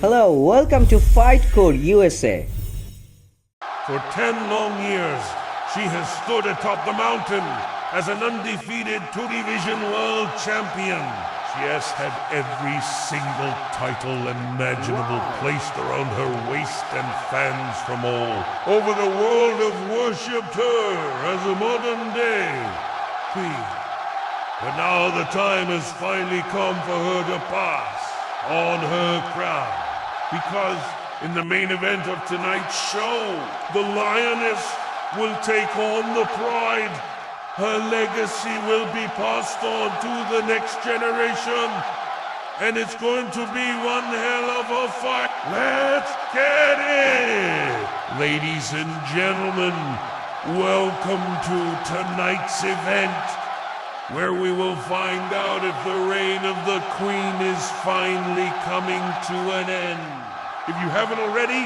Hello, welcome to FightCore USA. For 10 long years, she has stood atop the mountain as an undefeated two-division world champion. She has had every single title imaginable placed around her waist, and fans from all over the world have worshipped her as a modern-day queen. But now the time has finally come for her to pass on her crown, because in the main event of tonight's show, the Lioness will take on the Pride. Her legacy will be passed on to the next generation, and it's going to be one hell of a fight. Let's get it! Ladies and gentlemen, welcome to tonight's event, where we will find out if the reign of the Queen is finally coming to an end. If you haven't already,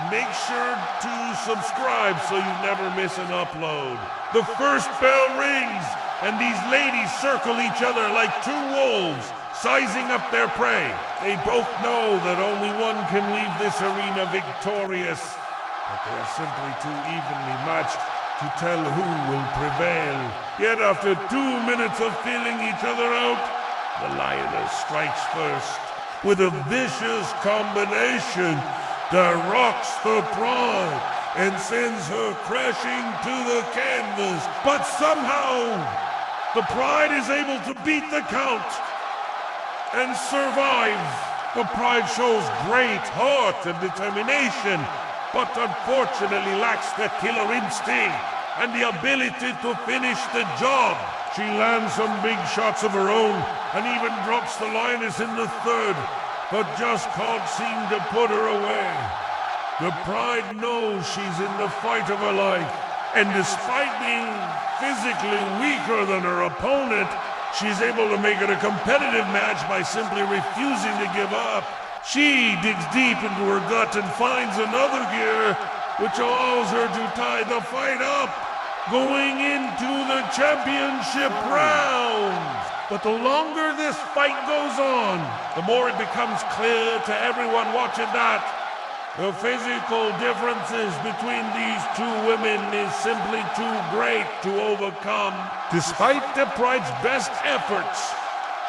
make sure to subscribe so you never miss an upload. The first bell rings, and these ladies circle each other like two wolves, sizing up their prey. They both know that only one can leave this arena victorious, but they are simply too evenly matched to tell who will prevail. Yet after 2 minutes of feeling each other out, the Lioness strikes first with a vicious combination that rocks the Pride and sends her crashing to the canvas. But somehow, the Pride is able to beat the count and survive. The Pride shows great heart and determination, but unfortunately lacks the killer instinct and the ability to finish the job. She lands some big shots of her own and even drops the Lioness in the third, but just can't seem to put her away. The Pride knows she's in the fight of her life, and despite being physically weaker than her opponent, she's able to make it a competitive match by simply refusing to give up. She digs deep into her gut and finds another gear, which allows her to tie the fight up, going into the championship round. But the longer this fight goes on, the more it becomes clear to everyone watching that the physical differences between these two women is simply too great to overcome. Despite the Pride's best efforts,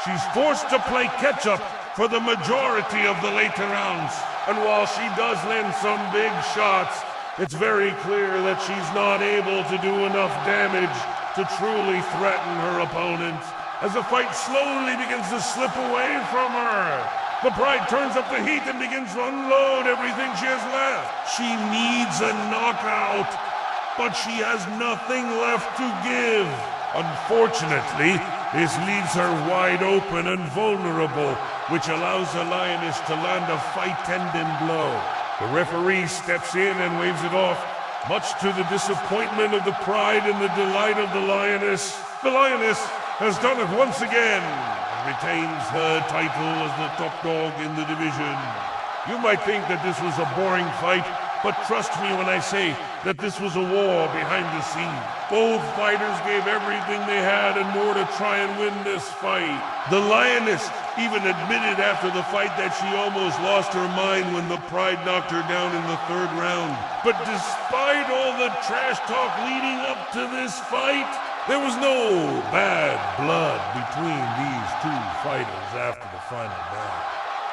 she's forced to play catch-up for the majority of the later rounds. And while she does land some big shots, it's very clear that she's not able to do enough damage to truly threaten her opponent. As the fight slowly begins to slip away from her, the Pride turns up the heat and begins to unload everything she has left. She needs a knockout, but she has nothing left to give. Unfortunately, this leaves her wide open and vulnerable, which allows the Lioness to land a fight-ending blow. The referee steps in and waves it off, much to the disappointment of the Pride and the delight of the Lioness. The Lioness has done it once again and retains her title as the top dog in the division. You might think that this was a boring fight, but trust me when I say that this was a war behind the scenes. Both fighters gave everything they had and more to try and win this fight. The Lioness even admitted after the fight that she almost lost her mind when the Pride knocked her down in the third round. But despite all the trash talk leading up to this fight, there was no bad blood between these two fighters after the final bout.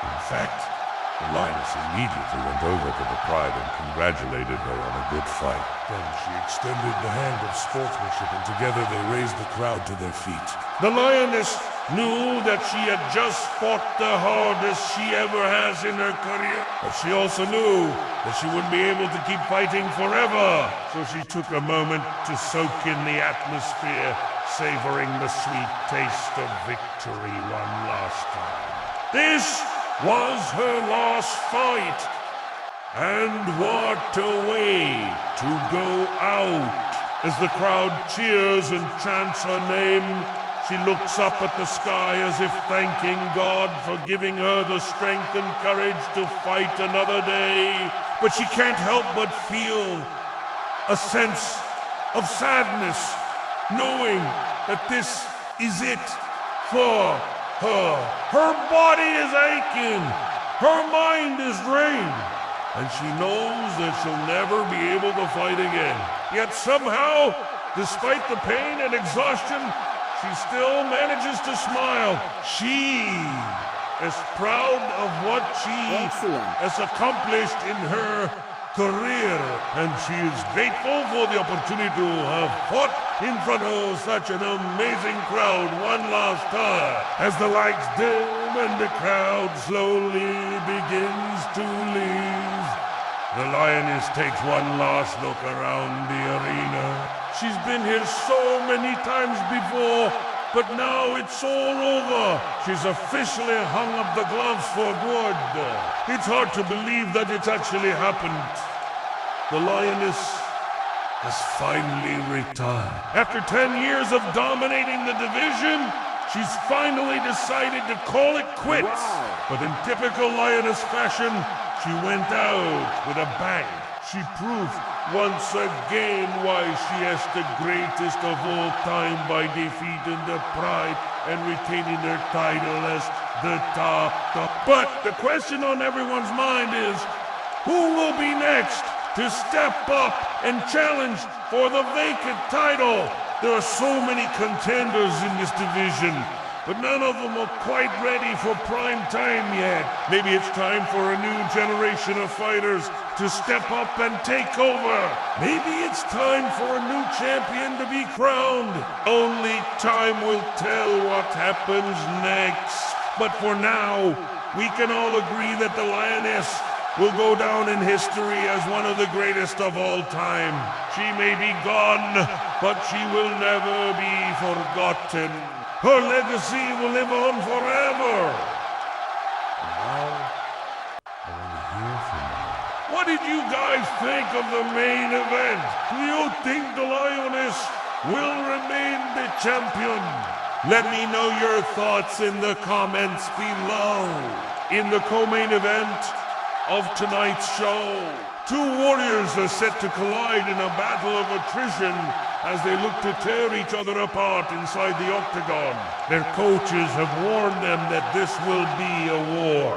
In fact, the Lioness immediately went over to the Pride and congratulated her on a good fight. Then she extended the hand of sportsmanship, and together they raised the crowd to their feet. The Lioness knew that she had just fought the hardest she ever has in her career, but she also knew that she wouldn't be able to keep fighting forever. So she took a moment to soak in the atmosphere, savoring the sweet taste of victory one last time. This was her last fight, and what a way to go out. As the crowd cheers and chants her name, she looks up at the sky as if thanking God for giving her the strength and courage to fight another day. But she can't help but feel a sense of sadness, knowing that this is it for her. Her body is aching, Her mind is drained, and she knows that she'll never be able to fight again. Yet somehow, despite the pain and exhaustion, she still manages to smile. She is proud of what she has accomplished in her career, and she is grateful for the opportunity to have fought in front of such an amazing crowd one last time. As the lights dim and the crowd slowly begins to leave, the lioness takes one last look around the arena. She's been here so many times before, but now it's all over. She's officially hung up the gloves for good. It's hard to believe that it's actually happened. The lioness has finally retired. After 10 years of dominating the division, she's finally decided to call it quits. Wow. But in typical lioness fashion, she went out with a bang. She proved once again why she is the greatest of all time by defeating the Pride and retaining her title as the top. But the question on everyone's mind is, who will be next to step up and challenge for the vacant title? There are so many contenders in this division, but none of them are quite ready for prime time yet. Maybe it's time for a new generation of fighters to step up and take over. Maybe it's time for a new champion to be crowned. Only time will tell what happens next. But for now, we can all agree that the lioness will go down in history as one of the greatest of all time. She may be gone, but she will never be forgotten. Her legacy will live on forever. And now, I want to hear from you. What did you guys think of the main event? Do you think the lioness will remain the champion? Let me know your thoughts in the comments below. In the co-main event of tonight's show, two warriors are set to collide in a battle of attrition as they look to tear each other apart inside the octagon. Their coaches have warned them that this will be a war,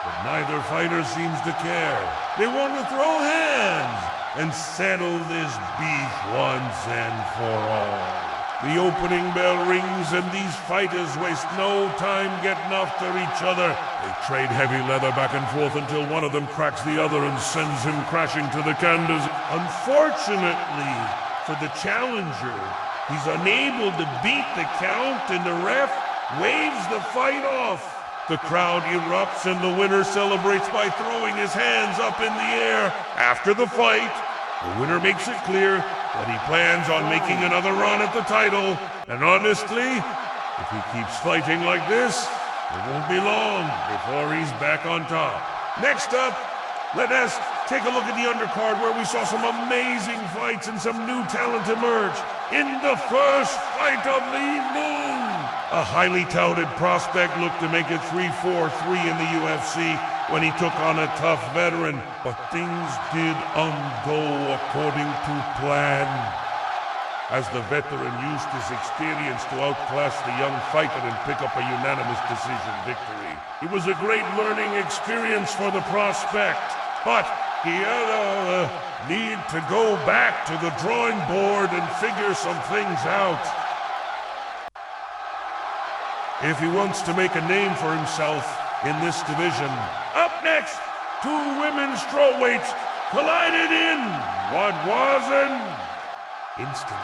but neither fighter seems to care. They want to throw hands and settle this beef once and for all. The opening bell rings and these fighters waste no time getting after each other. They trade heavy leather back and forth until one of them cracks the other and sends him crashing to the canvas. Unfortunately for the challenger, he's unable to beat the count and the ref waves the fight off. The crowd erupts and the winner celebrates by throwing his hands up in the air. After the fight, the winner makes it clear that he plans on making another run at the title, and honestly, if he keeps fighting like this, it won't be long before he's back on top. Next up, let us take a look at the undercard where we saw some amazing fights and some new talent emerge. In the first fight of the evening, a highly touted prospect looked to make it 3-4-3 in the UFC when he took on a tough veteran, but things didn't go according to plan, as the veteran used his experience to outclass the young fighter and pick up a unanimous decision victory. It was a great learning experience for the prospect, but he had a need to go back to the drawing board and figure some things out. If he wants to make a name for himself in this division. Up next, two women's strawweights collided in what was an instant.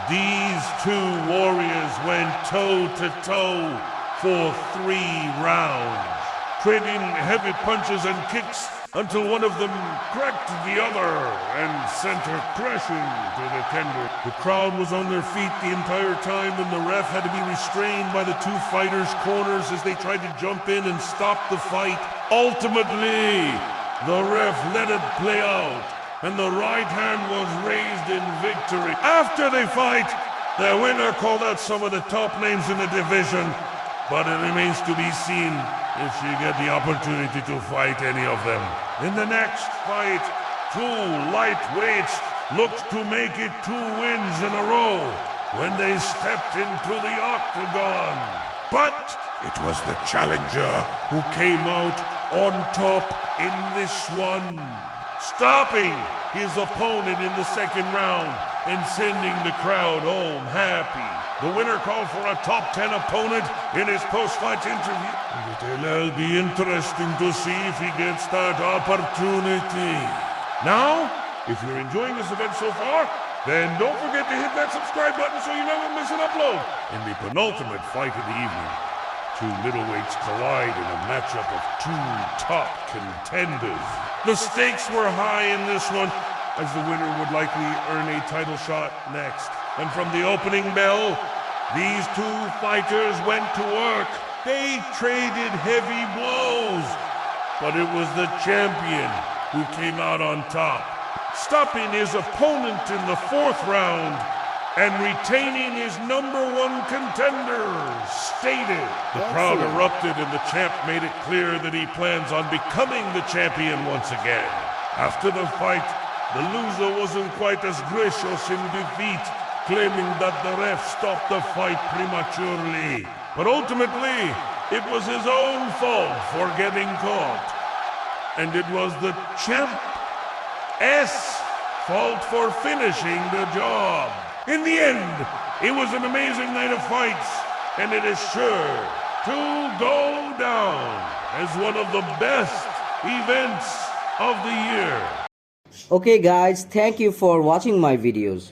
These two warriors went toe-to-toe for 3 rounds, trading heavy punches and kicks until one of them cracked the other and sent her crashing to the tender. The crowd was on their feet the entire time, and the ref had to be restrained by the two fighters' corners as they tried to jump in and stop the fight. Ultimately, the ref let it play out, and the right hand was raised in victory. After the fight, the winner called out some of the top names in the division, but it remains to be seen if she get the opportunity to fight any of them. In the next fight, two lightweights looked to make it 2 wins in a row when they stepped into the octagon. But It was the challenger who came out on top in this one, stopping his opponent in the second round and sending the crowd home happy. The winner called for a top 10 opponent in his post-fight interview. It'll be interesting to see if he gets that opportunity. Now, if you're enjoying this event so far, then don't forget to hit that subscribe button so you never miss an upload. In the penultimate fight of the evening, two middleweights collide in a matchup of two top contenders. The stakes were high in this one, as the winner would likely earn a title shot next. And from the opening bell, these two fighters went to work. They traded heavy blows, but it was the champion who came out on top, stopping his opponent in the fourth round and retaining his number one contender stated. The crowd erupted and the champ made it clear that he plans on becoming the champion once again. After the fight, the loser wasn't quite as gracious in defeat, claiming that the ref stopped the fight prematurely. But ultimately, it was his own fault for getting caught. And it was the champ's fault for finishing the job. In the end, it was an amazing night of fights, and it is sure to go down as one of the best events of the year. Okay guys, thank you for watching my videos.